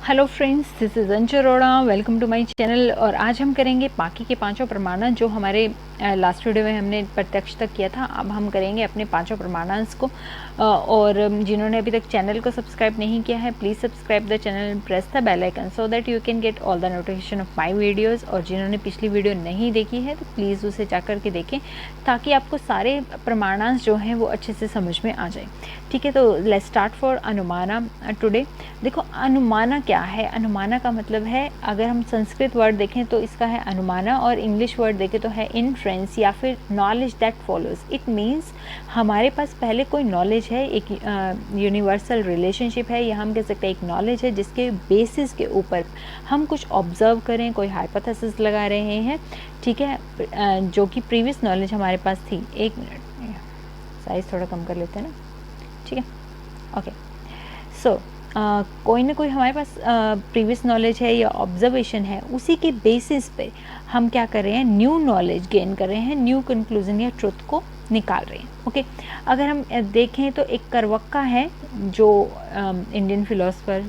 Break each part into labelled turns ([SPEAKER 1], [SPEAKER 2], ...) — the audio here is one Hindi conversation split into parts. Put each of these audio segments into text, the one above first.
[SPEAKER 1] Hello friends, this is Anju Arora. Welcome to my channel. और आज हम करेंगे बाकी के पांचों प्रमाणन जो हमारे लास्ट वीडियो में हमने प्रत्यक्ष तक किया था। अब हम करेंगे अपने पांचों प्रमाणांश को। और जिन्होंने अभी तक चैनल को सब्सक्राइब नहीं किया है, please subscribe the channel and press the bell icon so that you can get all the notification of my videos. और जिन्होंने पिछली वीडियो नहीं देखी है तो प्लीज़ उसे जाकर के देखें, ताकि आपको सारे प्रमाणांश जो हैं वो अच्छे से समझ में आ जाए। ठीक है, तो लेट्स स्टार्ट फॉर अनुमाना टुडे। देखो, अनुमाना क्या है? अनुमाना का मतलब है, अगर हम संस्कृत वर्ड देखें तो इसका है अनुमाना, और इंग्लिश वर्ड देखें तो है इनफ्रेंस या फिर knowledge that follows. It means हमारे पास पहले कोई नॉलेज है, एक यूनिवर्सल रिलेशनशिप है, या हम कह सकते हैं एक नॉलेज है जिसके बेसिस के ऊपर हम कुछ ऑब्जर्व करें, कोई हाइपोथेसिस लगा रहे हैं। ठीक है, जो कि प्रीवियस नॉलेज हमारे पास थी। एक मिनट, साइज थोड़ा कम कर लेते हैं ना। ठीक है, ओके। सो कोई ना कोई हमारे पास प्रीवियस नॉलेज है या ऑब्जर्वेशन है, उसी के बेसिस पे हम क्या कर रहे हैं, न्यू नॉलेज गेन कर रहे हैं, न्यू कंक्लूजन या ट्रुथ को निकाल रहे हैं। ओके, अगर हम देखें तो एक करवक्का है जो इंडियन फिलोसफर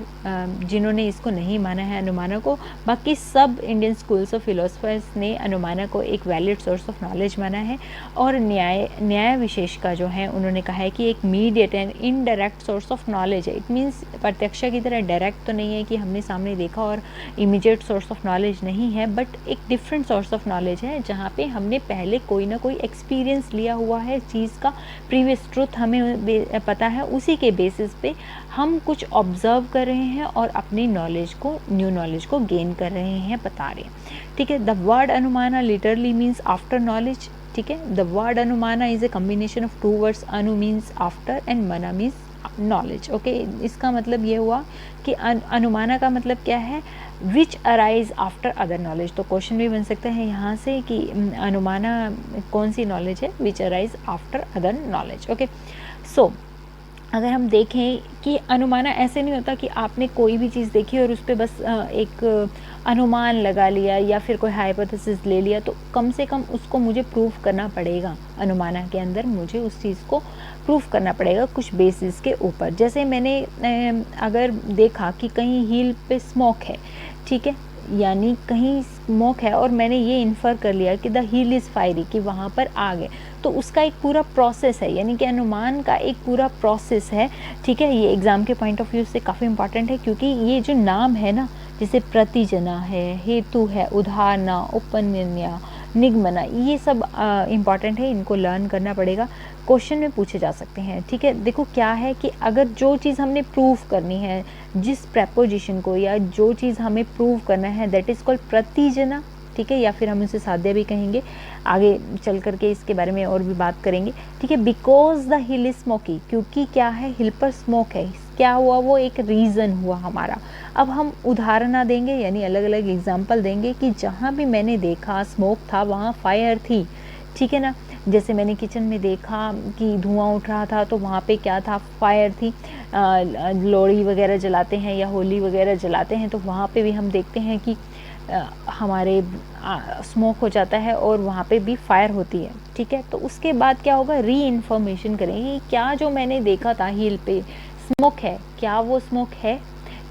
[SPEAKER 1] जिन्होंने इसको नहीं माना है अनुमाना को। बाकी सब इंडियन स्कूल्स ऑफ फिलोसफर्स ने अनुमाना को एक वैलिड सोर्स ऑफ नॉलेज माना है। और न्याय विशेष का जो है, उन्होंने कहा है कि एक mediate and indirect source of knowledge है। इट मीन्स प्रत्यक्ष की तरह डायरेक्ट तो नहीं है कि हमने सामने देखा और इमीडिएट सोर्स ऑफ नॉलेज नहीं है, बट एक डिफरेंट सोर्स ऑफ नॉलेज है जहाँ पे हमने पहले कोई ना कोई एक्सपीरियंस लिया हुआ है चीज़ का, प्रीवियस ट्रुथ हमें पता है, उसी के बेसिस पे हम कुछ ऑब्जर्व कर रहे हैं और अपनी नॉलेज को, न्यू नॉलेज को गेन कर रहे हैं, बता रहे हैं। ठीक है, the word anumana literally means after knowledge. ठीक है, the word anumana is a combination of two words, anu means after and mana means knowledge. Okay, इसका मतलब ये हुआ कि अनुमाना का मतलब क्या है, which arise after other knowledge. तो क्वेश्चन भी बन सकता है यहाँ से कि अनुमाना कौन सी नॉलेज है, which arise after other knowledge. Okay, so अगर हम देखें कि अनुमाना ऐसे नहीं होता कि आपने कोई भी चीज़ देखी और उस पर बस एक अनुमान लगा लिया या फिर कोई हाइपोथेसिस ले लिया, तो कम से कम उसको मुझे प्रूफ करना पड़ेगा। अनुमाना के अंदर मुझे उस चीज़ को प्रूफ करना पड़ेगा कुछ बेसिस के ऊपर। जैसे मैंने अगर देखा कि कहीं हील पे स्मोक है, ठीक है, यानी कहीं स्मोक है और मैंने ये इन्फर कर लिया कि द हील इज़ फायरी, कि वहाँ पर आग है, तो उसका एक पूरा प्रोसेस है, यानी कि अनुमान का एक पूरा प्रोसेस है। ठीक है, ये एग्ज़ाम के पॉइंट ऑफ व्यू से काफ़ी इंपॉर्टेंट है, क्योंकि ये जो नाम है ना, जैसे प्रतिजना है, हेतु है, उदाहरणा, उपन्या, निगमना, ये सब इम्पॉर्टेंट है, इनको लर्न करना पड़ेगा, क्वेश्चन में पूछे जा सकते हैं। ठीक है, देखो क्या है कि अगर जो चीज़ हमने प्रूव करनी है, जिस प्रपोजिशन को या जो चीज़ हमें प्रूव करना है, दैट इज़ कॉल्ड प्रतिजना। ठीक है, या फिर हम उसे साध्य भी कहेंगे, आगे चल करके इसके बारे में और भी बात करेंगे। ठीक है, because the hill is smoky, क्योंकि क्या है, हिल पर स्मोक है, क्या हुआ, वो एक रीज़न हुआ हमारा। अब हम उदाहरण देंगे, यानी अलग अलग एग्जाम्पल देंगे कि जहाँ भी मैंने देखा स्मोक था वहाँ फायर थी। ठीक है ना, जैसे मैंने किचन में देखा कि धुआं उठ रहा था, तो वहाँ पे क्या था, फायर थी। लोहड़ी वगैरह जलाते हैं या होली वगैरह जलाते हैं, तो वहाँ पे भी हम देखते हैं कि हमारे स्मोक हो जाता है और वहाँ पे भी फायर होती है। ठीक है, तो उसके बाद क्या होगा, री इन्फॉर्मेशन करेंगे, क्या जो मैंने देखा था हील पे स्मोक है, क्या वो स्मोक है।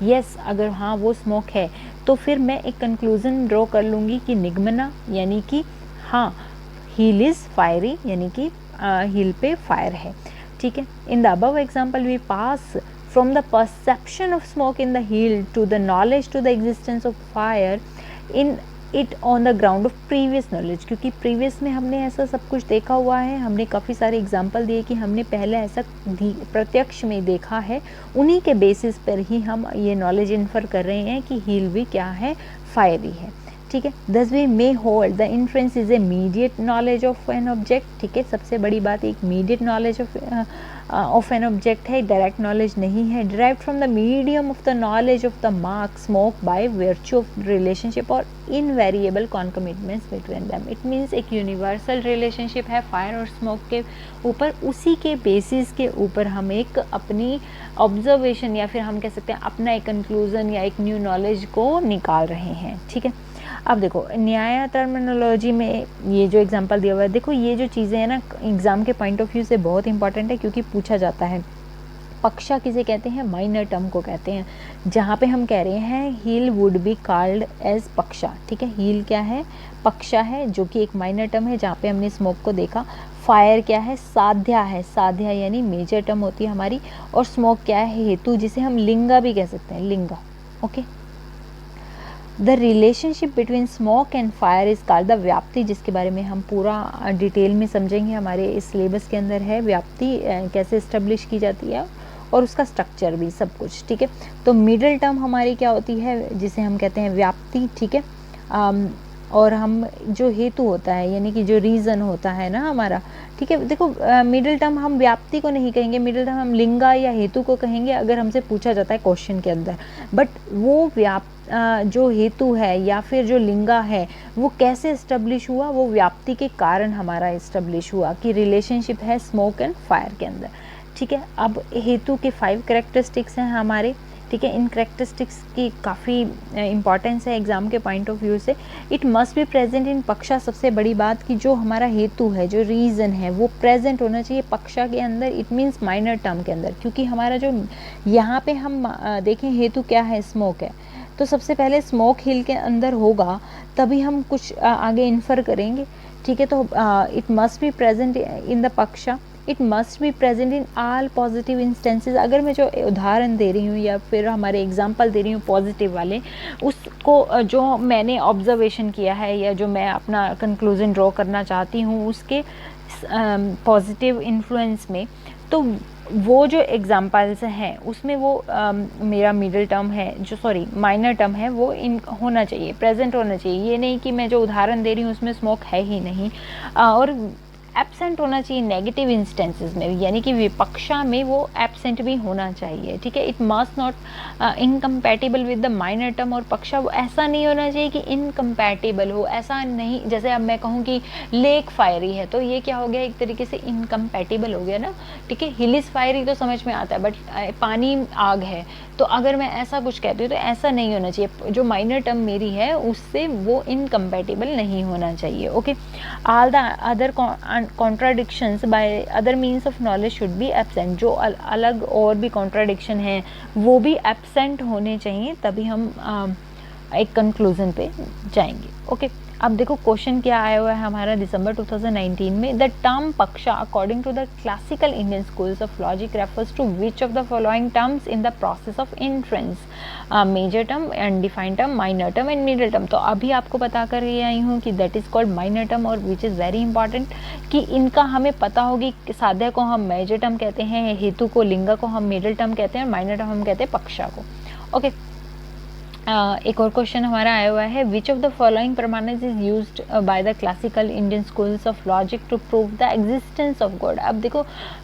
[SPEAKER 1] यस, अगर हाँ वो स्मोक है, तो फिर मैं एक कंक्लूजन ड्रॉ कर लूँगी कि निगमना, यानी कि हाँ हील इज़ फायरी, यानी कि हील पे फायर है। ठीक है, in the above example we pass from the perception of smoke in the hill to the knowledge to the existence of fire in it on the ground of previous knowledge। क्योंकि previous में हमने ऐसा सब कुछ देखा हुआ है, हमने काफ़ी सारे एग्जाम्पल दिए कि हमने पहले ऐसा प्रत्यक्ष में देखा है, उन्हीं के बेसिस पर ही हम ये नॉलेज इन्फर कर रहे हैं कि हील भी क्या है, फायरी है। ठीक है, thus we may hold the inference is a mediate knowledge of an object. ठीक है, सबसे बड़ी बात एक mediate knowledge of an object है, डायरेक्ट नॉलेज नहीं है। Derive from the medium of the knowledge of the mark smoke by virtue of relationship और invariable concomitants between them. It means एक यूनिवर्सल रिलेशनशिप है फायर और स्मोक के ऊपर, उसी के बेसिस के ऊपर हम एक अपनी ऑब्जर्वेशन या फिर हम कह सकते हैं अपना एक कंक्लूजन या एक न्यू नॉलेज को निकाल रहे हैं। ठीक है, अब देखो न्याय टर्मिनोलॉजी में ये जो एग्जांपल दिया हुआ है, देखो ये जो चीज़ें हैं ना, एग्ज़ाम के पॉइंट ऑफ व्यू से बहुत इंपॉर्टेंट है, क्योंकि पूछा जाता है। पक्षा किसे कहते हैं, माइनर टर्म को कहते हैं, जहाँ पे हम कह रहे हैं hill would be called as paksha, ठीक है। हील क्या है, पक्षा है, जो कि एक माइनर टर्म है जहाँ पे हमने स्मोक को देखा। फायर क्या है, साध्या है, साध्या यानी मेजर टर्म होती है हमारी। और स्मोक क्या है, हेतु, जिसे हम लिंगा भी कह सकते हैं, linga. Okay, the relationship between smoke and fire is called the vyapti, जिसके बारे में हम पूरा डिटेल में समझेंगे, हमारे इस सिलेबस के अंदर है व्याप्ति कैसे इस्टेब्लिश की जाती है और उसका स्ट्रक्चर भी, सब कुछ, ठीक है। तो मिडिल टर्म हमारी क्या होती है, जिसे हम कहते हैं व्याप्ति, ठीक है। और हम जो हेतु होता है यानी कि जो रीज़न होता है ना हमारा, ठीक है। देखो मिडिल टर्म हम व्याप्ति को नहीं कहेंगे, मिडिल टर्म हम लिंगा या हेतु को कहेंगे अगर हमसे पूछा जाता है क्वेश्चन के अंदर। बट वो जो हेतु है या फिर जो लिंगा है वो कैसे इस्टेब्लिश हुआ, वो व्याप्ति के कारण हमारा इस्टेब्लिश हुआ कि रिलेशनशिप है स्मोक एंड फायर के अंदर, ठीक है। अब हेतु के 5 कैरेक्टरिस्टिक्स हैं हमारे, ठीक है। इन कैरेक्टरिस्टिक्स की काफ़ी इंपॉर्टेंस है एग्ज़ाम के पॉइंट ऑफ व्यू से। इट मस्ट बी प्रेजेंट इन पक्षा, सबसे बड़ी बात कि जो हमारा हेतु है, जो रीज़न है, वो प्रेजेंट होना चाहिए पक्षा के अंदर, इट मीन्स माइनर टर्म के अंदर। क्योंकि हमारा जो यहाँ पे हम देखें हेतु क्या है, स्मोक है, तो सबसे पहले स्मोक हिल के अंदर होगा तभी हम कुछ आगे इन्फर करेंगे, ठीक है। तो it must be present in the paksha, it must be present in all positive instances. अगर मैं जो उदाहरण दे रही हूँ या फिर हमारे एग्जांपल दे रही हूँ पॉजिटिव वाले, उसको जो मैंने ऑब्जर्वेशन किया है या जो मैं अपना कंक्लूजन ड्रॉ करना चाहती हूँ उसके पॉजिटिव इन्फ्लुएंस में, तो वो जो एग्जांपल्स हैं उसमें वो मेरा मिडिल टर्म है, जो सॉरी माइनर टर्म है, वो इन होना चाहिए, प्रेजेंट होना चाहिए। ये नहीं कि मैं जो उदाहरण दे रही हूँ उसमें स्मोक है ही नहीं। और एब्सेंट होना चाहिए नेगेटिव इंस्टेंसेस में, यानी कि विपक्षा में वो एब्सेंट भी होना चाहिए, ठीक है। It must not incompatible with the minor term और पक्षा, वो ऐसा नहीं होना चाहिए कि इनकम्पैटिबल हो, ऐसा नहीं। जैसे अब मैं कहूँ कि लेक फायरी है तो ये क्या हो गया, एक तरीके से इनकम्पैटिबल हो गया ना, ठीक है। हिल इज़ फायरी तो समझ में आता है, बट पानी आग है, तो अगर मैं ऐसा कुछ कहती हूँ तो ऐसा नहीं होना चाहिए, जो माइनर टर्म मेरी है उससे वो इनकम्पैटिबल नहीं होना चाहिए। Okay, all the other contradictions by other means of knowledge should be absent, जो अलग और भी कॉन्ट्राडिक्शन हैं वो भी एब्सेंट होने चाहिए, तभी हम एक कंक्लूजन पे जाएंगे। ओके, अब देखो क्वेश्चन क्या आया हुआ है हमारा दिसंबर 2019 में। The term paksha according to the classical Indian schools of logic refers to which of the following terms in the process of inference, major term, undefined term, minor term and middle term. तो अभी आपको बता कर ये आई हूँ कि that is called minor term, और विच इज़ वेरी इंपॉर्टेंट कि इनका हमें पता होगी, साध्या को हम मेजर टर्म कहते हैं, हेतु को, लिंगा को हम मिडिल टर्म कहते हैं, और माइनर टर्म हम कहते हैं पक्षा को। ओके, एक और क्वेश्चन हमारा आया हुआ है, which of the following pramanas is used by the classical Indian schools of logic to prove the existence of God. अब देखो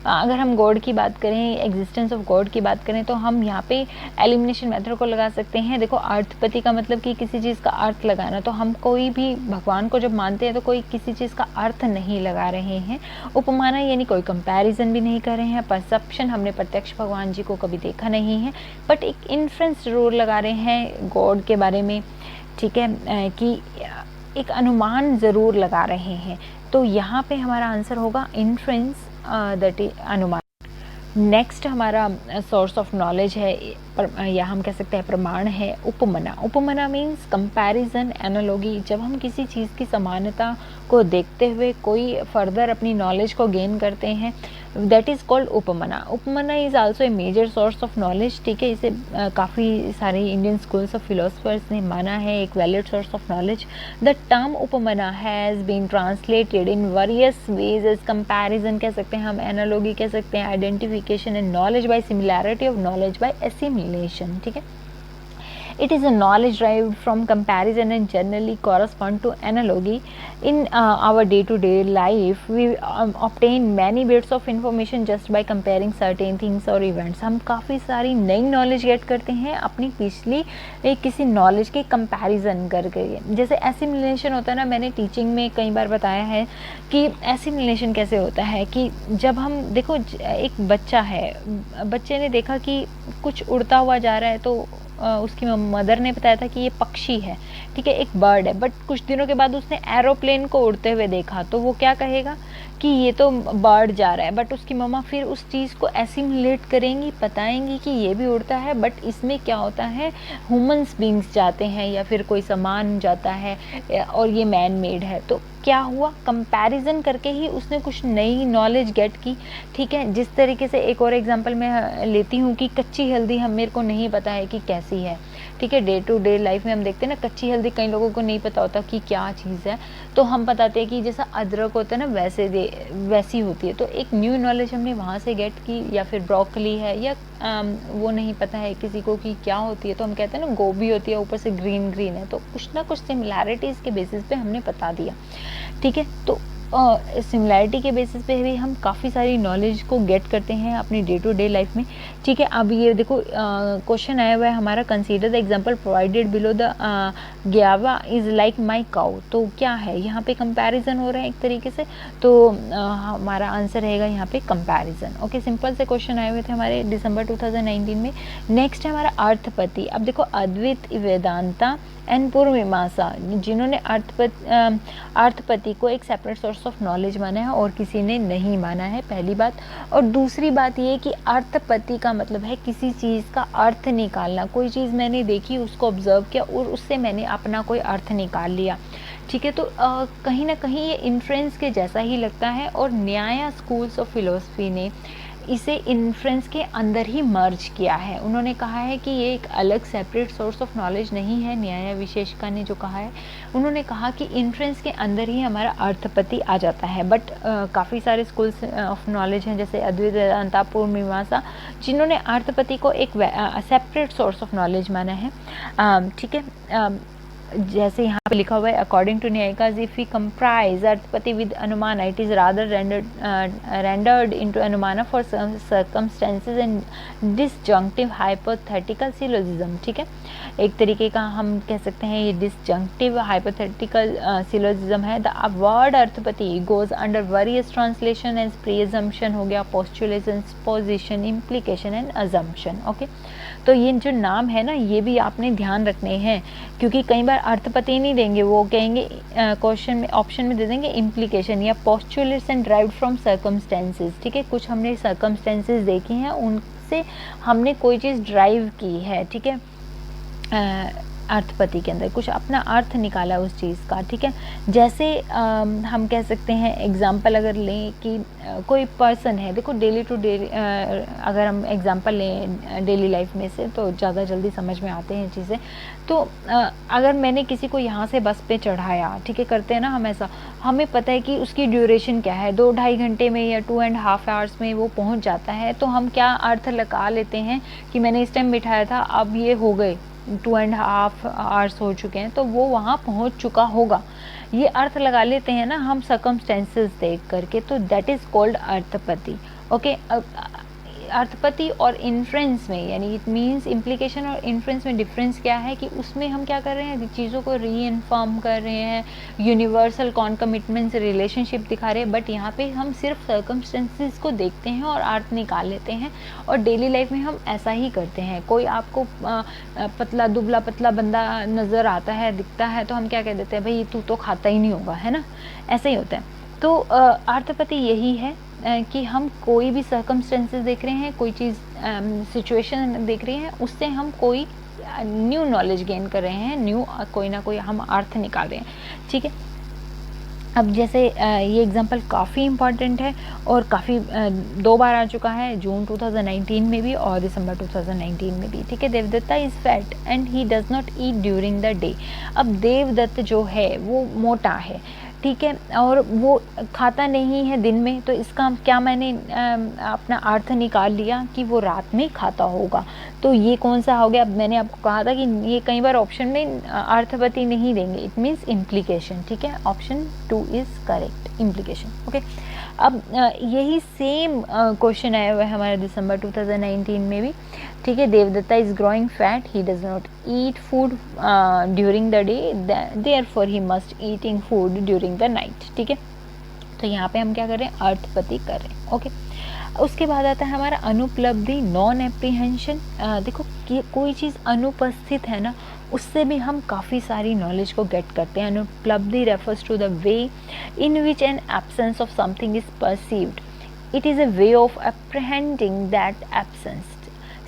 [SPEAKER 1] अगर हम गॉड की बात करें, एग्जिस्टेंस ऑफ गॉड की बात करें, तो हम यहाँ पे एलिमिनेशन मेथड को लगा सकते हैं। देखो अर्थपति का मतलब कि किसी चीज़ का अर्थ लगाना, तो हम कोई भी भगवान को जब मानते हैं तो कोई किसी चीज़ का अर्थ नहीं लगा रहे हैं। उपमाना यानी कोई कंपैरिजन भी नहीं कर रहे हैं। परसेप्शन, हमने प्रत्यक्ष भगवान जी को कभी देखा नहीं है, बट एक इन्फ्रेंस जरूर लगा रहे हैं गॉड के बारे में, ठीक है, कि एक अनुमान ज़रूर लगा रहे हैं। तो यहाँ पे हमारा आंसर होगा इन्फ्रेंस, दैट इज अनुमान। नेक्स्ट हमारा सोर्स ऑफ नॉलेज है, या हम कह सकते हैं प्रमाण है, उपमना। उपमना मीन्स कंपैरिजन, एनालॉजी। जब हम किसी चीज़ की समानता को देखते हुए कोई फर्दर अपनी नॉलेज को गेन करते हैं, that is called upamana. Upamana is also a major source of knowledge, ठीक है। इसे काफ़ी सारे इंडियन स्कूल्स ऑफ फिलोसफर्स ने माना है एक valid source of knowledge. The term upamana has been translated in various ways as comparison कह सकते हैं हम, एनालॉजी कह सकते हैं, identification and knowledge by similarity of knowledge by assimilation, ठीक है। It is a knowledge derived from comparison and generally correspond to analogy. In our day-to-day life, we obtain many bits of information just by comparing certain things or events. हम काफ़ी सारी नई नॉलेज गेट करते हैं अपनी पिछली किसी नॉलेज के कंपैरिजन करके। जैसे एसिमिलेशन होता है ना, मैंने टीचिंग में कई बार बताया है कि एसिमिलेशन कैसे होता है कि जब हम देखो एक बच्चा है, बच्चे ने देखा कि कुछ उड़ता हुआ जा रहा है, तो उसकी मदर ने बताया था कि ये पक्षी है, ठीक है, एक बर्ड है। बट कुछ दिनों के बाद उसने एरोप्लेन को उड़ते हुए देखा, तो वो क्या कहेगा कि ये तो बर्ड जा रहा है, बट उसकी मम्मा फिर उस चीज़ को एसिमुलेट करेंगी, बताएंगी कि ये भी उड़ता है, बट इसमें क्या होता है, ह्यूमंस बींग्स जाते हैं या फिर कोई सामान जाता है और ये मैन मेड है। तो क्या हुआ, कंपैरिजन करके ही उसने कुछ नई नॉलेज गेट की। ठीक है, जिस तरीके से एक और एग्जांपल मैं लेती हूँ कि कच्ची हल्दी हम मेरे को नहीं पता है कि कैसी है। ठीक है, डे टू डे लाइफ में हम देखते हैं ना, कच्ची हल्दी कई लोगों को नहीं पता होता कि क्या चीज़ है, तो हम बताते हैं कि जैसा अदरक होता है ना वैसी होती है। तो एक न्यू नॉलेज हमने वहाँ से गेट की। या फिर ब्रोकली है, या वो नहीं पता है किसी को कि क्या होती है, तो हम कहते हैं ना गोभी होती है, ऊपर से ग्रीन ग्रीन है। तो कुछ ना कुछ सिमिलैरिटीज़ के बेसिस पे हमने बता दिया। ठीक है, तो सिमिलैरिटी के बेसिस पे भी हम काफ़ी सारी नॉलेज को गेट करते हैं अपनी डे टू डे लाइफ में। ठीक है, अब ये देखो क्वेश्चन आया हुआ है हमारा, consider the example provided below the gavaya is like my cow. तो क्या है, यहाँ पे कंपैरिजन हो रहा है एक तरीके से, तो हमारा आंसर रहेगा यहाँ पे कंपैरिजन। ओके, सिंपल से क्वेश्चन आए हुए थे हमारे दिसंबर 2019 में। नेक्स्ट है हमारा अर्थपति। अब देखो, अद्वैत, वेदांता एंड पूर्व मीमांसा, जिन्होंने अर्थपति को एक सेपरेट सोर्स ऑफ नॉलेज माना है और किसी ने नहीं माना है, पहली बात। और दूसरी बात ये कि अर्थपति का मतलब है किसी चीज़ का अर्थ निकालना। कोई चीज़ मैंने देखी, उसको ऑब्जर्व किया और उससे मैंने अपना कोई अर्थ निकाल लिया। ठीक है, तो कहीं ना कहीं ये इन्फ्रेंस के जैसा ही लगता है। और न्याय स्कूल्स ऑफ फिलोसफी ने इसे इन्फ्रेंस के अंदर ही मर्ज किया है। उन्होंने कहा है कि ये एक अलग सेपरेट सोर्स ऑफ नॉलेज नहीं है। न्याय विशेषका ने जो कहा है, उन्होंने कहा कि इन्फ्रेंस के अंदर ही हमारा अर्थपति आ जाता है। बट काफ़ी सारे स्कूल्स ऑफ नॉलेज हैं, जैसे अद्वैत, वेदांता, पूर्व मीमांसा, जिन्होंने अर्थपति को एक सेपरेट सोर्स ऑफ नॉलेज माना है। ठीक है, जैसे यहाँ पे लिखा हुआ है, according to Naiyayikas, if we comprise arthapatti with anumana, it is rather rendered into anumana for circumstances and disjunctive hypothetical syllogism. ठीक है, एक तरीके का हम कह सकते हैं ये डिसजंक्टिव हाइपोथेटिकल सिलोजिज्म है। The word arthapatti goes under various translation and presumption हो गया, postulation, position, implication and assumption. Okay, तो ये जो नाम है ना, ये भी आपने ध्यान रखने हैं, क्योंकि कई बार अर्थपति नहीं देंगे, वो कहेंगे क्वेश्चन में, ऑप्शन में दे देंगे इम्प्लीकेशन या पोस्टुलेशन ड्राइव्ड फ्रॉम सर्कमस्टेंसेस। ठीक है, कुछ हमने सर्कमस्टेंसेस देखे हैं, उनसे हमने कोई चीज़ ड्राइव की है। ठीक है, अर्थपति के अंदर कुछ अपना अर्थ निकाला उस चीज़ का। ठीक है, जैसे हम कह सकते हैं एग्जाम्पल अगर लें कि कोई पर्सन है, देखो डेली टू डे अगर हम एग्जाम्पल लें डेली लाइफ में से, तो ज़्यादा जल्दी समझ में आते हैं चीज़ें। तो अगर मैंने किसी को यहाँ से बस पे चढ़ाया, ठीक है, करते हैं ना हम ऐसा, हमें पता है कि उसकी ड्यूरेशन क्या है, 2-2.5 घंटे में या 2.5 आवर्स में वो पहुँच जाता है। तो हम क्या अर्थ लगा लेते हैं कि मैंने इस टाइम बिठाया था, अब ये हो गए 2.5 आवर्स हो चुके हैं, तो वो वहाँ पहुँच चुका होगा। ये अर्थ लगा लेते हैं ना हम सर्कमस्टेंसेस देख करके, तो दैट इज़ कॉल्ड अर्थपति। ओके, अर्थपति और इन्फ्रेंस में, यानी इट मीन्स इम्प्लीकेशन और इन्फ्रेंस में डिफरेंस क्या है कि उसमें हम क्या कर रहे हैं, चीज़ों को रीइन्फॉर्म कर रहे हैं, यूनिवर्सल कॉन्कमिटमेंट से रिलेशनशिप दिखा रहे हैं। बट यहाँ पे हम सिर्फ सर्कमस्टेंसेस को देखते हैं और अर्थ निकाल लेते हैं। और डेली लाइफ में हम ऐसा ही करते हैं। कोई आपको पतला दुबला पतला बंदा नज़र आता है, दिखता है, तो हम क्या कह देते हैं, भाई तू तो खाता ही नहीं होगा, है ना, ऐसा ही होता है। तो अर्थपति यही है कि हम कोई भी सर्कमस्टेंसेस देख रहे हैं, कोई चीज़ सिचुएशन देख रहे हैं, उससे हम कोई न्यू नॉलेज गेन कर रहे हैं, न्यू कोई ना कोई हम अर्थ निकाल रहे हैं। ठीक है, अब जैसे ये एग्जांपल काफ़ी इम्पॉर्टेंट है और काफ़ी 2 बार आ चुका है, जून 2019 में भी और दिसंबर 2019 में भी। ठीक है, Devdatta is fat and he does not eat during the day. अब देवदत्त जो है वो मोटा है, ठीक है, और वो खाता नहीं है दिन में, तो इसका क्या मैंने अपना अर्थ निकाल लिया कि वो रात में खाता होगा। तो ये कौन सा हो गया, अब मैंने आपको कहा था कि ये कई बार ऑप्शन में अर्थपति नहीं देंगे, इट मीन्स इम्प्लीकेशन। ठीक है, option 2 is correct, implication. Okay, अब यही सेम क्वेश्चन आया हुआ है हमारे दिसंबर 2019 में भी। ठीक है, Devdatta is growing fat, he does not eat food during the day, therefore he must eating food during the night. ठीक है, तो यहाँ पे हम क्या कर रहे हैं, अर्थपति कर रहे हैं। ओके, उसके बाद आता है हमारा अनुपलब्धि, नॉन एप्रीहेंशन। देखो कि कोई चीज़ अनुपस्थित है ना, उससे भी हम काफ़ी सारी नॉलेज को गेट करते हैं। Anupalabdhi refers to the way in which an absence of something is perceived. It is a way of apprehending that absence.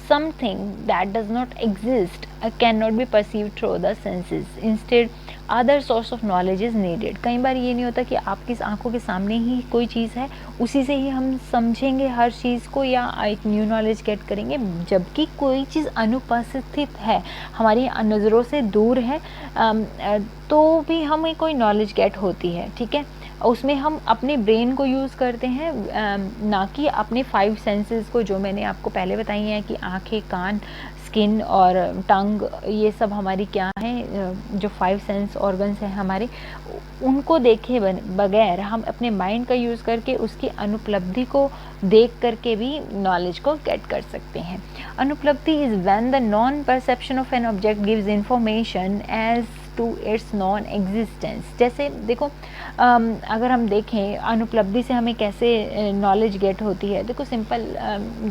[SPEAKER 1] Something that does not exist cannot be perceived through the senses. Instead, other source of knowledge is needed. कई बार ये नहीं होता कि आपकी आंखों के सामने ही कोई चीज़ है, उसी से ही हम समझेंगे हर चीज़ को या एक न्यू नॉलेज गेट करेंगे, जबकि कोई चीज़ अनुपस्थित है, हमारी नज़रों से दूर है, तो भी हमें कोई नॉलेज गेट होती है। ठीक है, उसमें हम अपने ब्रेन को यूज़ करते हैं, ना कि अपने 5 सेंसेस को, जो मैंने आपको पहले बताई हैं कि आँखें, कान, स्किन और टंग, ये सब हमारी क्या हैं, जो 5 सेंस ऑर्गन्स हैं हमारे, उनको देखे बगैर हम अपने माइंड का यूज़ करके उसकी अनुपलब्धि को देख करके भी नॉलेज को गेट कर सकते हैं। Anupalabdhi is when the non perception of an object gives information as to its non existence. जैसे देखो, अगर हम देखें अनुपलब्धि से हमें कैसे नॉलेज गेट होती है, देखो simple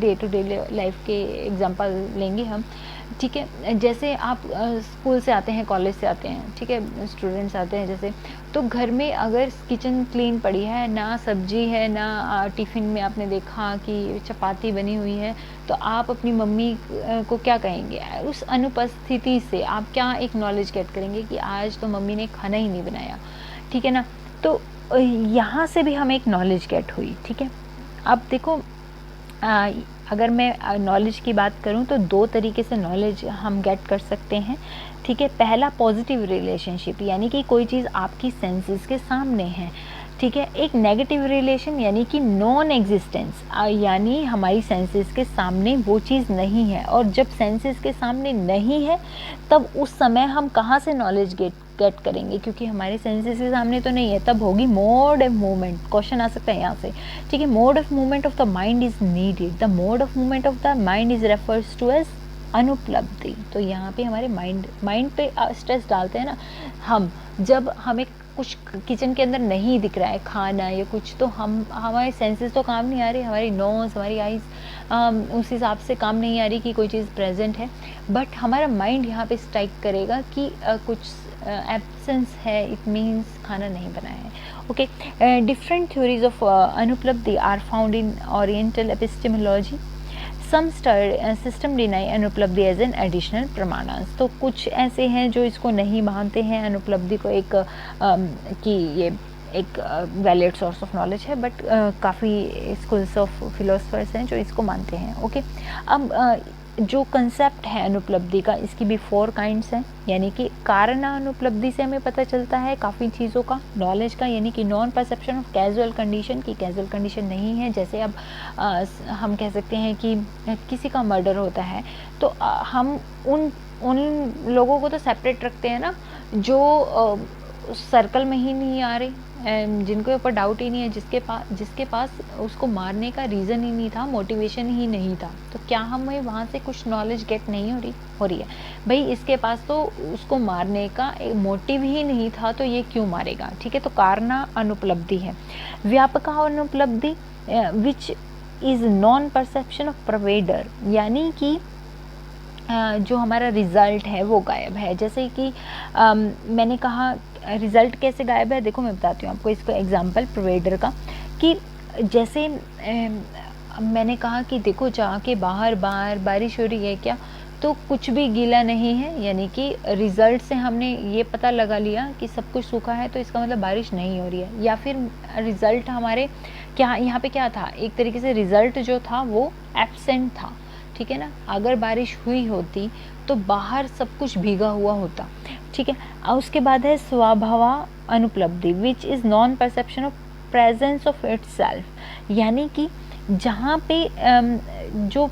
[SPEAKER 1] day to day life के एग्जांपल लेंगे हम। ठीक है, जैसे आप स्कूल से आते हैं, कॉलेज से आते हैं, ठीक है, स्टूडेंट्स आते हैं जैसे, तो घर में अगर किचन क्लीन पड़ी है, ना सब्जी है, ना टिफ़िन में आपने देखा कि चपाती बनी हुई है, तो आप अपनी मम्मी को क्या कहेंगे? उस अनुपस्थिति से आप क्या एक नॉलेज गेट करेंगे कि आज तो मम्मी ने खाना ही नहीं बनाया। ठीक है ना, तो यहाँ से भी हमें एक नॉलेज गेट हुई। ठीक है, अब देखो, अगर मैं नॉलेज की बात करूं तो 2 तरीके से नॉलेज हम गेट कर सकते हैं। ठीक है, पहला पॉजिटिव रिलेशनशिप, यानी कि कोई चीज़ आपकी सेंसेस के सामने है। ठीक है, एक नेगेटिव रिलेशन यानी कि नॉन एग्जिस्टेंस, यानी हमारी सेंसेस के सामने वो चीज़ नहीं है, और जब सेंसेस के सामने नहीं है तब उस समय हम कहाँ से नॉलेज गेट करेंगे, क्योंकि हमारे सेंसेस के सामने तो नहीं है, तब होगी मोड ऑफ मूवमेंट। क्वेश्चन आ सकता है यहाँ से। ठीक है, mode of movement of the mind is needed. The mode of movement of the mind is refers to as anupalabdhi. तो यहाँ पे हमारे माइंड पे स्ट्रेस डालते हैं ना हम, जब हमें कुछ किचन के अंदर नहीं दिख रहा है खाना या कुछ, तो हमारे सेंसेस तो काम नहीं आ रही, हमारी नोज़, हमारी आइज़ उस हिसाब से काम नहीं आ रही कि कोई चीज़ प्रेजेंट है, बट हमारा माइंड यहाँ पे स्ट्राइक करेगा कि कुछ एब्सेंस है, इट मीन्स खाना नहीं बनाया है। Okay, different theories of anupalabdhi are found in oriental epistemology. Some system deny anupalabdhi as an additional प्रमाणांश। तो कुछ ऐसे हैं जो इसको नहीं मानते हैं अनुपलब्धि को एक कि ये एक वैलिड सोर्स ऑफ नॉलेज है, बट काफ़ी स्कूल्स ऑफ फिलोसफर्स हैं जो इसको मानते हैं। ओके, अब जो कंसेप्ट है अनुपलब्धि का, इसकी भी 4 काइंड्स हैं, यानी कि कारण अनुपलब्धि से हमें पता चलता है काफ़ी चीज़ों का, नॉलेज का, यानी कि non perception of casual condition की कैजुअल कंडीशन नहीं है। जैसे अब हम कह सकते हैं कि किसी का मर्डर होता है, तो हम उन लोगों को तो सेपरेट रखते हैं ना, जो सर्कल में ही नहीं आ रहे, जिनके ऊपर डाउट ही नहीं है, जिसके पास उसको मारने का रीज़न ही नहीं था, मोटिवेशन ही नहीं था, तो क्या हमें वहाँ से कुछ नॉलेज गेट नहीं हो रही है? भाई इसके पास तो उसको मारने का एक मोटिव ही नहीं था, तो ये क्यों मारेगा? ठीक है, तो कारणा अनुपलब्धि है। व्यापक अनुपलब्धि which is non perception of provider, यानी कि जो हमारा रिज़ल्ट है वो गायब है। जैसे कि मैंने कहा रिज़ल्ट कैसे गायब है, देखो मैं बताती हूँ आपको इसको एग्जांपल प्रोवाइडर का, कि जैसे मैंने कहा कि देखो जाके बाहर बारिश हो रही है क्या, तो कुछ भी गीला नहीं है, यानी कि रिज़ल्ट से हमने ये पता लगा लिया कि सब कुछ सूखा है, तो इसका मतलब बारिश नहीं हो रही है। या फिर रिज़ल्ट हमारे क्या यहाँ पे क्या था, एक तरीके से रिज़ल्ट जो था वो एब्सेंट था। ठीक है ना, अगर बारिश हुई होती तो बाहर सब कुछ भीगा हुआ होता। ठीक है, और उसके बाद है स्वभावा अनुपलब्धि which is non perception of presence of itself, यानी कि जहाँ पे जो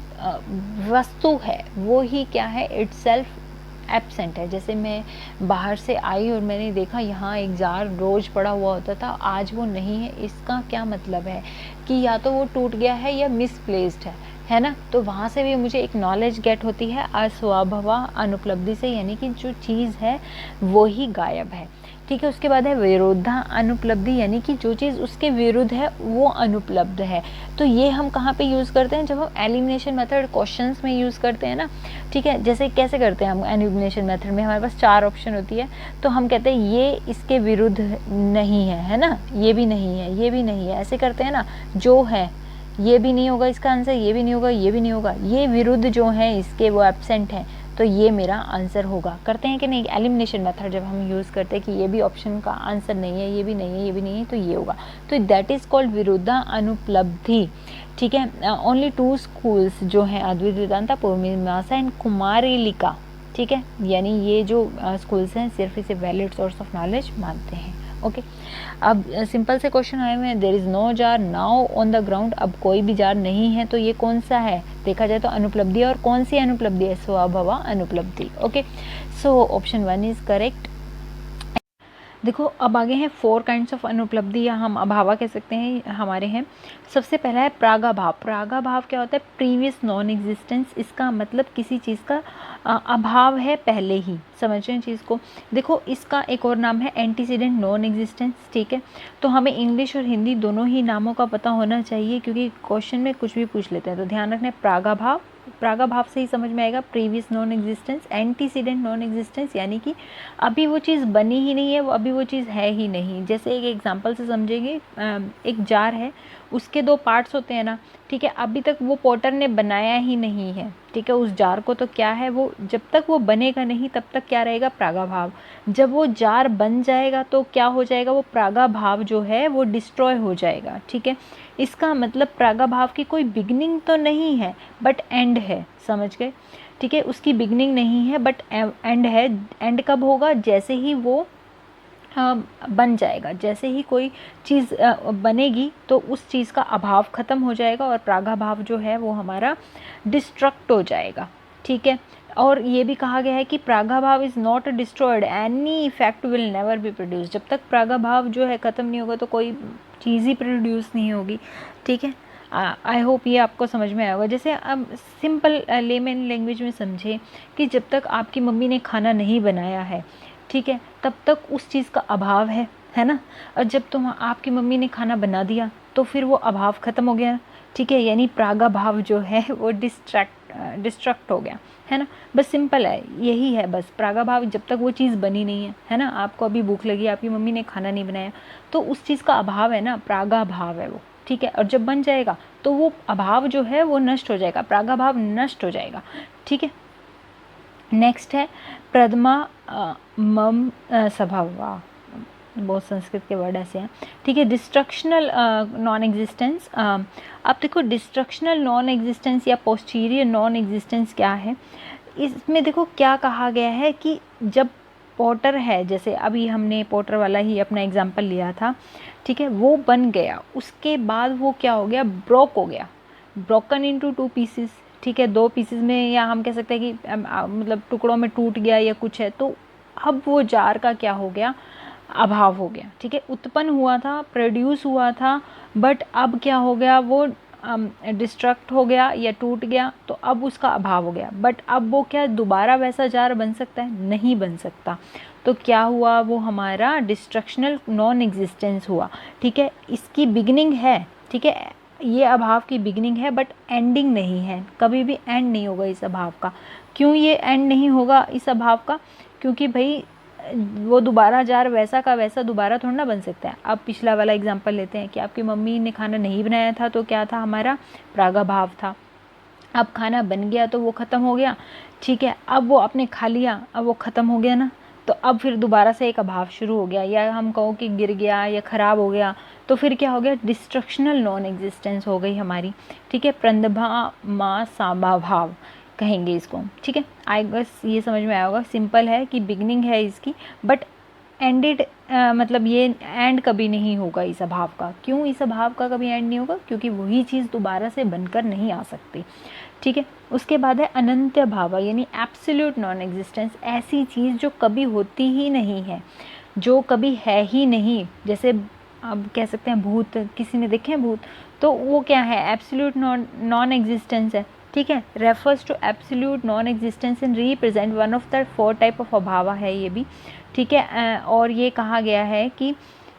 [SPEAKER 1] वस्तु है वो ही क्या है, इटसेल्फ एब्सेंट है। जैसे मैं बाहर से आई और मैंने देखा यहाँ एक जार रोज़ पड़ा हुआ होता था, आज वो नहीं है, इसका क्या मतलब है कि या तो वो टूट गया है या मिसप्लेस्ड है ना। तो वहाँ से भी मुझे एक नॉलेज गेट होती है अस्वभावा अनुपलब्धि से, यानी कि जो चीज़ है वो ही गायब है। ठीक है। उसके बाद है विरोधा अनुपलब्धि, यानी कि जो चीज़ उसके विरुद्ध है वो अनुपलब्ध है। तो ये हम कहाँ पे यूज़ करते हैं, जब हम एलिमिनेशन मेथड क्वेश्चंस में यूज़ करते हैं ना, ठीक है। जैसे कैसे करते हैं हम एलिमिनेशन मेथड में, हमारे पास 4 ऑप्शन होती है, तो हम कहते हैं ये इसके विरुद्ध नहीं है ना, ये भी नहीं है, ये भी नहीं है, ऐसे करते हैं ना। जो है ये भी नहीं होगा इसका आंसर, ये भी नहीं होगा, ये भी नहीं होगा, ये विरुद्ध जो है इसके वो एब्सेंट है, तो ये मेरा आंसर होगा। करते हैं कि नहीं एलिमिनेशन मेथड जब हम यूज़ करते हैं कि ये भी ऑप्शन का आंसर नहीं है, ये भी नहीं है, ये भी नहीं है, तो ये होगा। तो दैट इज़ कॉल्ड विरुद्धा अनुपलब्धि, ठीक है। ओनली 2 स्कूल्स जो हैं अद्वैत वेदांता, पूर्णिमासा एंड कुमारिलिका, ठीक है, यानी ये जो स्कूल्स हैं सिर्फ इसे वैलिड सोर्स ऑफ नॉलेज मानते हैं। ओके अब सिंपल से क्वेश्चन आए हुए हैं, there is no jar now on the ground, अब कोई भी जार नहीं है, तो ये कौन सा है, देखा जाए तो अनुपलब्धि, और कौन सी अनुपलब्धि है, स्वभाव अनुपलब्धि। Okay so option 1 is correct. देखो अब आगे हैं 4 काइंड्स ऑफ अनुपलब्धि, या हम अभावा कह सकते हैं हमारे हैं। सबसे पहला है प्रागाभाव। प्रागाभाव क्या होता है, प्रीवियस नॉन एग्जिस्टेंस, इसका मतलब किसी चीज़ का अभाव है पहले ही, समझ रहे हैं चीज़ को। देखो इसका एक और नाम है एंटीसीडेंट नॉन एग्जिस्टेंस, ठीक है। तो हमें इंग्लिश और हिंदी दोनों ही नामों का पता होना चाहिए, क्योंकि क्वेश्चन में कुछ भी पूछ लेते हैं, तो ध्यान रखना है प्रागाभाव, प्रागाभाव से ही समझ में आएगा। Previous non existence, antecedent non existence, यानी कि अभी वो चीज़ बनी ही नहीं है, वो अभी वो चीज़ है ही नहीं। जैसे एक एग्जांपल से समझेंगे, एक जार है, उसके 2 पार्ट्स होते हैं ना, ठीक है, अभी तक वो पॉटर ने बनाया ही नहीं है, ठीक है, उस जार को, तो क्या है वो, जब तक वो बनेगा नहीं तब तक क्या रहेगा, प्रागाभाव। जब वो जार बन जाएगा तो क्या हो जाएगा, वो प्रागाभाव जो है वो डिस्ट्रॉय हो जाएगा, ठीक है। इसका मतलब प्रागाभाव की कोई बिगनिंग तो नहीं है बट एंड है, समझ गए, ठीक है। उसकी बिगनिंग नहीं है बट एंड है। एंड कब होगा, जैसे ही वो बन जाएगा, जैसे ही कोई चीज़ बनेगी तो उस चीज़ का अभाव ख़त्म हो जाएगा, और प्रागाभाव जो है वो हमारा डिस्ट्रक्ट हो जाएगा, ठीक है। और ये भी कहा गया है कि pragabhava is not destroyed, any effect will never be produce. जब तक प्रागाभाव जो है ख़त्म नहीं होगा तो कोई चीज़ ही प्रोड्यूस नहीं होगी, ठीक है। आई होप ये आपको समझ में आया होगा। जैसे अब सिंपल लेमन लैंग्वेज में समझे कि जब तक आपकी मम्मी ने खाना नहीं बनाया है, ठीक है, तब तक उस चीज़ का अभाव है ना। और जब आपकी मम्मी ने खाना बना दिया तो फिर वो अभाव ख़त्म हो गया, ठीक है, यानी प्रागाभाव जो है वो डिस्ट्रक्ट हो गया, है ना। बस सिंपल है, यही है बस। प्रागाभाव जब तक वो चीज़ बनी नहीं है ना, आपको अभी भूख लगी, आपकी मम्मी ने खाना नहीं बनाया, तो उस चीज़ का अभाव है ना, प्रागाभाव है वो, ठीक है। और जब बन जाएगा तो वो अभाव जो है वो नष्ट हो जाएगा, प्रागाभाव नष्ट हो जाएगा, ठीक है। नेक्स्ट है प्रथमा मम स्वभाव, बहुत संस्कृत के वर्ड ऐसे हैं, ठीक है। डिस्ट्रक्शनल नॉन एग्जिस्टेंस, अब देखो डिस्ट्रक्शनल नॉन एग्जिस्टेंस या पोस्टीरियर नॉन एग्जिस्टेंस क्या है, इसमें देखो क्या कहा गया है कि जब पॉटर है, जैसे अभी हमने पॉटर वाला ही अपना एग्जांपल लिया था, ठीक है, वो बन गया, उसके बाद वो क्या हो गया, ब्रोक हो गया, ब्रोकन इनटू 2 पीसेस, ठीक है, 2 पीसेस में, या हम कह सकते हैं कि मतलब टुकड़ों में टूट गया या कुछ है, तो अब वो जार का क्या हो गया, अभाव हो गया, ठीक है। उत्पन्न हुआ था, प्रोड्यूस हुआ था, बट अब क्या हो गया, वो डिस्ट्रक्ट हो गया या टूट गया, तो अब उसका अभाव हो गया। बट अब वो क्या दोबारा वैसा जार बन सकता है, नहीं बन सकता। तो क्या हुआ, वो हमारा डिस्ट्रक्शनल नॉन एग्जिस्टेंस हुआ, ठीक है। इसकी बिगिनिंग है, ठीक है, ये अभाव की बिगिनिंग है बट एंडिंग नहीं है, कभी भी एंड नहीं होगा इस अभाव का। क्यों ये एंड नहीं होगा इस अभाव का, क्योंकि भाई वो दोबारा जार वैसा का वैसा दोबारा थोड़ा ना बन सकता है। अब पिछला वाला एग्जांपल लेते हैं कि आपकी मम्मी ने खाना नहीं बनाया था, तो क्या था, हमारा प्रागाभाव था। अब खाना बन गया तो वो ख़त्म हो गया, ठीक है। अब वो आपने खा लिया, अब वो ख़त्म हो गया ना, तो अब फिर दोबारा से एक अभाव शुरू हो गया, या हम कहो कि गिर गया या ख़राब हो गया, तो फिर क्या हो गया, डिस्ट्रक्शनल नॉन एग्जिस्टेंस हो गई हमारी, ठीक है। प्रंदभा मा साभाभाव कहेंगे इसको, ठीक है। आई गेस ये समझ में आया होगा, सिंपल है कि बिगनिंग है इसकी बट एंडेड, मतलब ये एंड कभी नहीं होगा इस अभाव का। क्यों इस अभाव का कभी एंड नहीं होगा, क्योंकि वही चीज़ दोबारा से बनकर नहीं आ सकती, ठीक है। उसके बाद है अनंत भाव, यानी एब्सोल्यूट नॉन एग्जिस्टेंस, ऐसी चीज़ जो कभी होती ही नहीं है, जो कभी है ही नहीं। जैसे अब कह सकते हैं भूत, किसी ने देखे हैं भूत, तो वो क्या है, एब्सोल्यूट नॉन एग्जिस्टेंस है, ठीक है, refers to absolute non existence and represent one of the 4 type of abhava है ये भी, ठीक है। और ये कहा गया है कि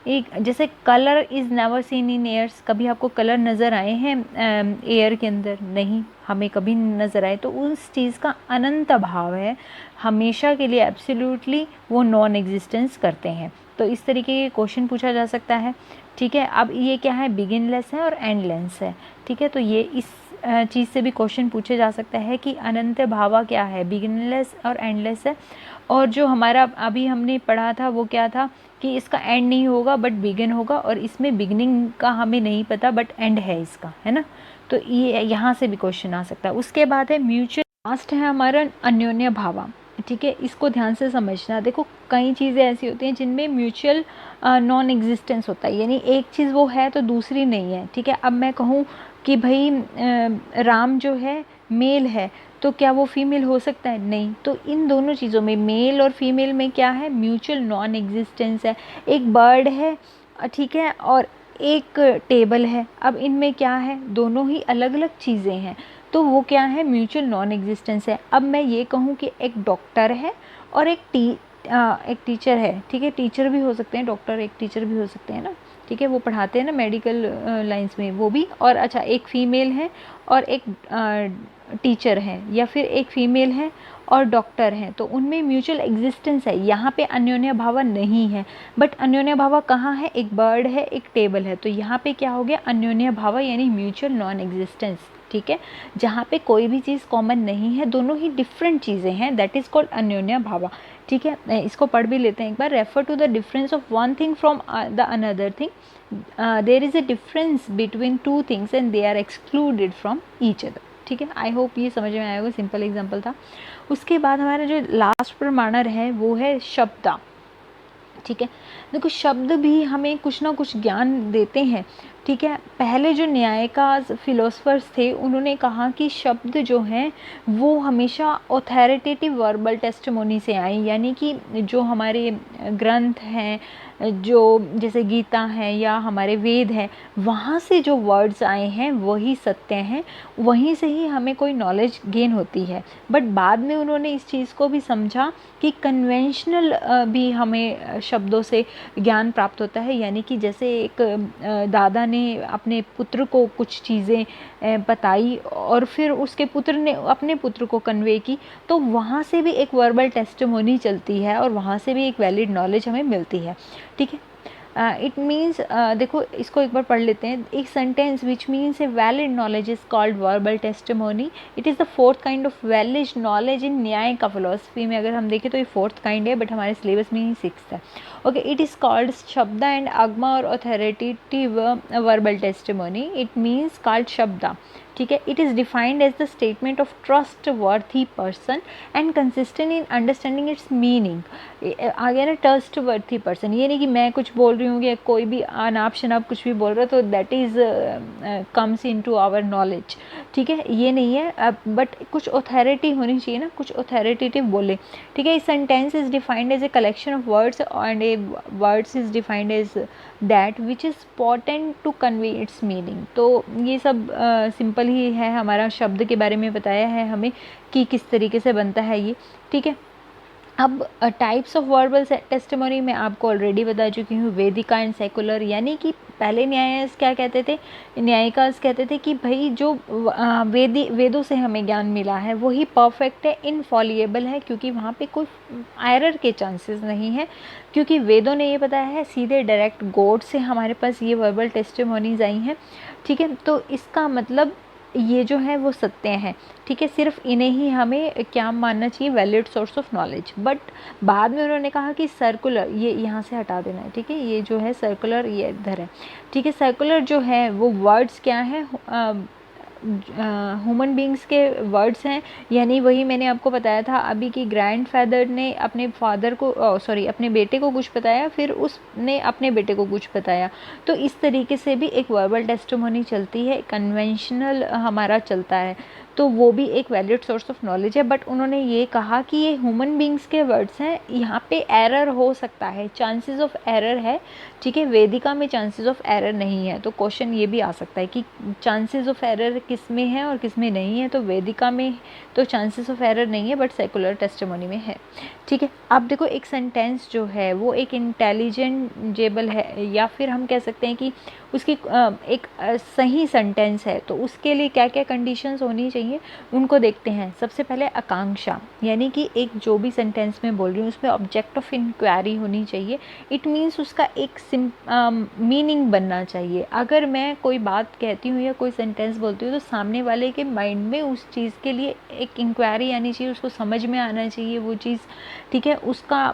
[SPEAKER 1] एक जैसे colour is never seen in years, कभी आपको कलर नज़र आए हैं एयर के अंदर? नहीं, हमें कभी नज़र आए, तो उस चीज़ का अनंत अभाव है, हमेशा के लिए एब्सोल्युटली वो नॉन एग्जिस्टेंस करते हैं। तो इस तरीके के क्वेश्चन पूछा जा सकता है, ठीक है। अब ये क्या है, बिगिनलेस है और एंडलेस है, ठीक है। तो ये इस चीज़ से भी क्वेश्चन पूछे जा सकता है कि अनंत भावा क्या है, बिगिनलेस और एंडलेस है। और जो हमारा अभी हमने पढ़ा था वो क्या था कि इसका एंड नहीं होगा बट बिगिन होगा, और इसमें बिगिनिंग का हमें नहीं पता बट एंड है इसका, है ना। तो ये यहाँ से भी क्वेश्चन आ सकता है। उसके बाद है म्यूचुअल, लास्ट है हमारा अन्योन्य भावा, ठीक है। इसको ध्यान से समझना। देखो कई चीज़ें ऐसी होती हैं जिनमें म्यूचुअल नॉन एग्जिस्टेंस होता है, यानी एक चीज़ वो है तो दूसरी नहीं है, ठीक है। अब मैं कहूँ कि भाई राम जो है मेल है, तो क्या वो फीमेल हो सकता है? नहीं। तो इन दोनों चीज़ों में, मेल और फीमेल में क्या है, म्यूचुअल नॉन एग्जिस्टेंस है। एक बर्ड है, ठीक है, और एक टेबल है, अब इनमें क्या है, दोनों ही अलग अलग चीज़ें हैं, तो वो क्या है, म्यूचुअल नॉन एग्जिस्टेंस है। अब मैं ये कहूँ कि एक डॉक्टर है और एक टीचर है, ठीक है। टीचर भी हो सकते हैं, डॉक्टर एक टीचर भी हो सकते हैं ना, ठीक है, वो पढ़ाते हैं ना मेडिकल लाइंस में, वो भी। और अच्छा, एक फ़ीमेल है और एक टीचर है, या फिर एक फ़ीमेल है और डॉक्टर हैं, तो उनमें म्यूचुअल एग्जिस्टेंस है, यहाँ पे अन्योन्य भावा नहीं है। बट अन्योन्य भावा कहाँ है, एक बर्ड है, एक टेबल है, तो यहाँ पे क्या हो गया, अन्योन्य भावा यानी म्यूचुअल नॉन एग्जिस्टेंस, ठीक है। जहाँ पे कोई भी चीज़ कॉमन नहीं है, दोनों ही डिफरेंट चीज़ें हैं, दैट इज़ कॉल्ड अन्योन्य भावा, ठीक है। इसको पढ़ भी लेते हैं एक बार। Refer to the difference of one thing from the another thing, there is a difference between two things and they are excluded from each other, ठीक है। आई होप ये समझ में आया होगा, सिंपल एग्जाम्पल था। उसके बाद हमारा जो लास्ट प्रमाणर है वो है शब्दा, ठीक है। देखो शब्द भी हमें कुछ ना कुछ ज्ञान देते हैं, ठीक है। पहले जो न्यायिक फिलोसफर्स थे उन्होंने कहा कि शब्द जो हैं वो हमेशा ऑथोरिटेटिव वर्बल टेस्टिमोनी से आए, यानी कि जो हमारे ग्रंथ हैं, जो जैसे गीता है या हमारे वेद है, वहाँ से जो वर्ड्स आए हैं वही सत्य हैं, वहीं से ही हमें कोई नॉलेज गेन होती है। बट बाद में उन्होंने इस चीज़ को भी समझा कि कन्वेंशनल भी हमें शब्दों से ज्ञान प्राप्त होता है, यानी कि जैसे एक दादा ने अपने पुत्र को कुछ चीज़ें बताई और फिर उसके पुत्र ने अपने पुत्र को कन्वे की, तो वहाँ से भी एक वर्बल टेस्टिमोनी चलती है और वहाँ से भी एक वैलिड नॉलेज हमें मिलती है, ठीक है। इट मीन्स, देखो इसको एक बार पढ़ लेते हैं। एक sentence which means a valid knowledge is called verbal testimony. It is the fourth kind of valid knowledge in Nyaya का फिलोसफी में। अगर हम देखें तो ये फोर्थ काइंड है, बट हमारे सिलेबस में ही सिक्स्थ है। Okay, it is called shabda and agama और authoritative verbal testimony. It means called shabda, ठीक है। It is defined as the statement of trustworthy person and consistent in understanding its meaning. आ गया ना, ट्रस्ट वर्थी पर्सन, ये नहीं कि मैं कुछ बोल रही हूँ या कोई भी अनाप शनाप कुछ भी बोल रहा है तो that is comes into our knowledge, ठीक है, ये नहीं है। बट कुछ ऑथोरिटी होनी चाहिए ना, कुछ ऑथोरिटेटिव बोले, ठीक है। Sentence is defined as a collection of words and a words is defined as that which is potent to convey its meaning. तो ये सब सिंपल ही है, हमारा शब्द के बारे में बताया है हमें कि किस तरीके से बनता है ये, ठीक है। अब टाइप्स ऑफ वर्बल टेस्टिमोनी मैं आपको ऑलरेडी बता चुकी हूँ, वेदिका एंड सेकुलर। यानी कि पहले न्यायिक क्या कहते थे, न्यायिकास कहते थे कि भाई जो वेदों से हमें ज्ञान मिला है वही परफेक्ट है, इनफॉलिएबल है, क्योंकि वहाँ पे कोई एरर के चांसेस नहीं है, क्योंकि वेदों ने ये बताया है, सीधे डायरेक्ट गॉड से हमारे पास ये वर्बल टेस्टिमोनीज आई हैं, ठीक है। तो इसका मतलब ये जो है वो सत्य हैं, ठीक है। सिर्फ इन्हें ही हमें क्या मानना चाहिए, valid source of knowledge. But बाद में उन्होंने कहा कि सर्कुलर, ये यहाँ से हटा देना है, ठीक है, ये जो है सर्कुलर ये इधर है, ठीक है। सर्कुलर जो है वो वर्ड्स क्या है, ह्यूमन बींग्स के वर्ड्स हैं, यानी वही मैंने आपको बताया था अभी कि ग्रैंडफादर ने अपने फादर को अपने बेटे को कुछ बताया, फिर उसने अपने बेटे को कुछ बताया। तो इस तरीके से भी एक वर्बल टेस्टिमोनी चलती है, कन्वेंशनल हमारा चलता है। तो वो भी एक वैलिड सोर्स ऑफ नॉलेज है। बट उन्होंने ये कहा कि ये ह्यूमन बींग्स के वर्ड्स हैं, यहाँ पे एरर हो सकता है, चांसेस ऑफ एरर है, ठीक है। वेदिका में चांसेस ऑफ एरर नहीं है, तो क्वेश्चन ये भी आ सकता है कि चांसेस ऑफ एरर किस में है और किस में नहीं है। तो वेदिका में तो चांसेस ऑफ एरर नहीं है, बट सेकुलर टेस्टिमोनी में है, ठीक है। अब देखो एक सेंटेंस जो है वो एक इंटेलिजेबल है, या फिर हम कह सकते हैं कि उसकी एक सही सेंटेंस है, तो उसके लिए क्या क्या कंडीशंस होनी चाहिए उनको देखते हैं। सबसे पहले आकांक्षा, यानी कि एक जो भी सेंटेंस में बोल रही हूँ उसमें ऑब्जेक्ट ऑफ इंक्वायरी होनी चाहिए। इट मीन्स उसका एक मीनिंग बनना चाहिए। अगर मैं कोई बात कहती हूँ या कोई सेंटेंस बोलती हूँ तो सामने वाले के माइंड में उस चीज़ के लिए एक इंक्वायरी आनी चाहिए, उसको समझ में आना चाहिए वो चीज़, ठीक है। उसका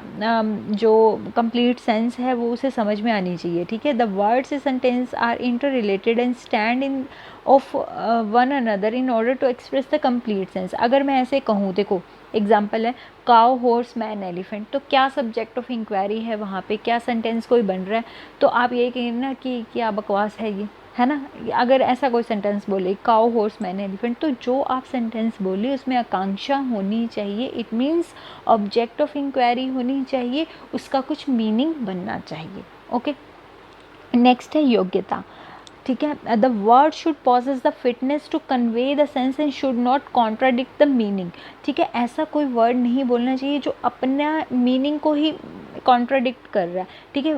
[SPEAKER 1] जो कंप्लीट सेंस है वो उसे समझ में आनी चाहिए, ठीक है। The words in sentence are inter related and stand in of one another in order to express the complete sense. अगर मैं ऐसे कहूँ, देखो एग्जाम्पल है काउ, हॉर्स, मैन, एलिफेंट, तो क्या सब्जेक्ट ऑफ इंक्वायरी है वहाँ पे, क्या सेंटेंस कोई बन रहा है, तो आप ये कहेंगे ना कि क्या बकवास है ये, है ना। अगर ऐसा कोई सेंटेंस बोले काउ, हॉर्स, मैन, एलिफेंट, तो जो आप सेंटेंस बोले उसमें आकांक्षा होनी चाहिए। It means object of inquiry होनी चाहिए, उसका कुछ मीनिंग बनना चाहिए। ओके, नेक्स्ट है योग्यता, ठीक है। The word should possess the fitness to convey the sense and should not contradict the meaning, ठीक है। ऐसा कोई वर्ड नहीं बोलना चाहिए जो अपना मीनिंग को ही कॉन्ट्राडिक्ट कर रहा है, ठीक है।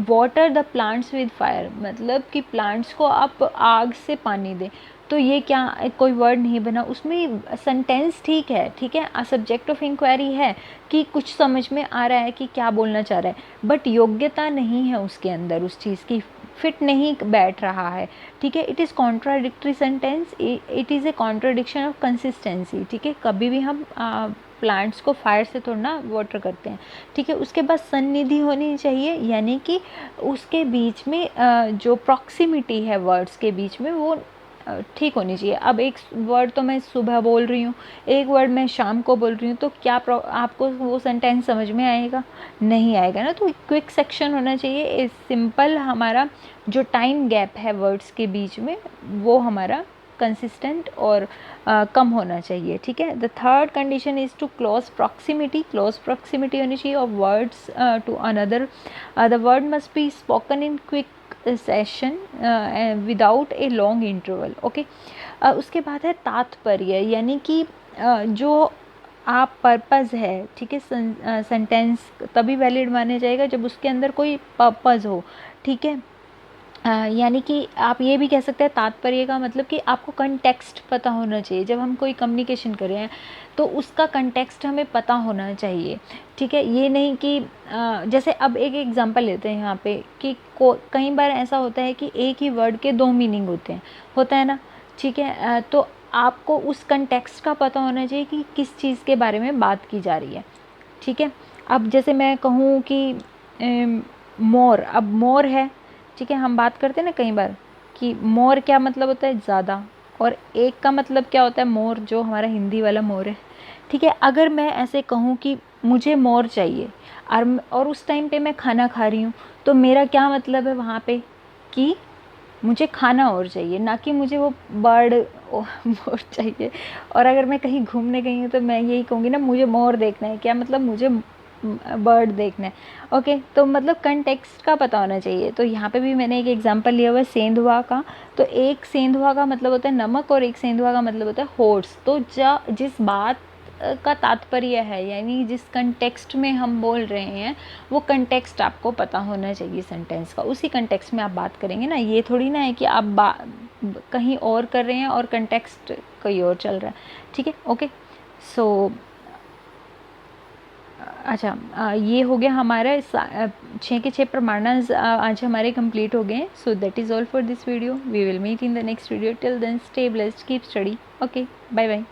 [SPEAKER 1] Water the plants with fire, मतलब कि प्लांट्स को आप आग से पानी दें, तो ये क्या कोई वर्ड नहीं बना, उसमें सेंटेंस ठीक है, ठीक है, सब्जेक्ट ऑफ इंक्वायरी है कि कुछ समझ में आ रहा है कि क्या बोलना चाह रहा है, बट योग्यता नहीं है उसके अंदर, उस चीज़ की फिट नहीं बैठ रहा है, ठीक है। It is contradictory sentence, it is a contradiction of consistency, ठीक है। कभी भी हम प्लांट्स को फायर से थोड़ा ना वाटर करते हैं, ठीक है। उसके बाद सन्निधि होनी चाहिए, यानी कि उसके बीच में जो प्रॉक्सिमिटी है वर्ड्स के बीच में वो ठीक होनी चाहिए। अब एक वर्ड तो मैं सुबह बोल रही हूँ, एक वर्ड मैं शाम को बोल रही हूँ, तो क्या आपको वो सेंटेंस समझ में आएगा? नहीं आएगा ना। तो क्विक सेक्शन होना चाहिए, सिंपल, हमारा जो टाइम गैप है वर्ड्स के बीच में वो हमारा कंसिस्टेंट और कम होना चाहिए, ठीक है। The third condition is to close proximity होनी चाहिए of words to another. The word must be spoken in quick session without a long interval, okay. उसके बाद है तात्पर्य, यानी कि जो आप पर्पज़ है, ठीक है, सेंटेंस तभी वैलिड माने जाएगा जब उसके अंदर कोई पर्पज़ हो, ठीक है। यानी कि आप ये भी कह सकते हैं तात्पर्य का मतलब कि आपको कंटेक्स्ट पता होना चाहिए। जब हम कोई कम्युनिकेशन कर रहे हैं तो उसका कंटेक्स्ट हमें पता होना चाहिए, ठीक है। ये नहीं कि जैसे अब एक एग्जांपल लेते हैं यहाँ पे कि कई बार ऐसा होता है कि एक ही वर्ड के दो मीनिंग होता है ना, ठीक है। तो आपको उस कंटेक्स्ट का पता होना चाहिए कि किस चीज़ के बारे में बात की जा रही है, ठीक है। अब जैसे मैं कहूँ कि मोर, अब मोर है, ठीक है। हम बात करते हैं ना कई बार कि मोर क्या मतलब होता है, ज़्यादा, और एक का मतलब क्या होता है, मोर, जो हमारा हिंदी वाला मोर है, ठीक है। अगर मैं ऐसे कहूँ कि मुझे मोर चाहिए और उस टाइम पे मैं खाना खा रही हूँ, तो मेरा क्या मतलब है वहाँ पे कि मुझे खाना और चाहिए, ना कि मुझे वो बर्ड मोर चाहिए। और अगर मैं कहीं घूमने गई हूँ तो मैं यही कहूँगी ना, मुझे मोर देखना है, क्या मतलब मुझे बर्ड देखना है, ओके। तो मतलब कंटेक्स्ट का पता होना चाहिए। तो यहाँ पे भी मैंने एक एग्जांपल लिया हुआ है सेंधुआ का, तो एक सेंधुआ का मतलब होता है नमक और एक सेंधुआ का मतलब होता है हॉर्स। तो जिस बात का तात्पर्य है, यानी जिस कंटेक्स्ट में हम बोल रहे हैं, वो कंटेक्स्ट आपको पता होना चाहिए सेंटेंस का, उसी कंटेक्स्ट में आप बात करेंगे ना। ये थोड़ी ना है कि आप कहीं और कर रहे हैं और कंटेक्स्ट कहीं और चल रहा है, ठीक है, ओके। सो अच्छा, ये हो गया हमारा 6 के 6 प्रमाणस आज हमारे कंप्लीट हो गए हैं। So that is all for this video, we will meet in the next video. Till then stay blessed, keep study, okay, bye bye.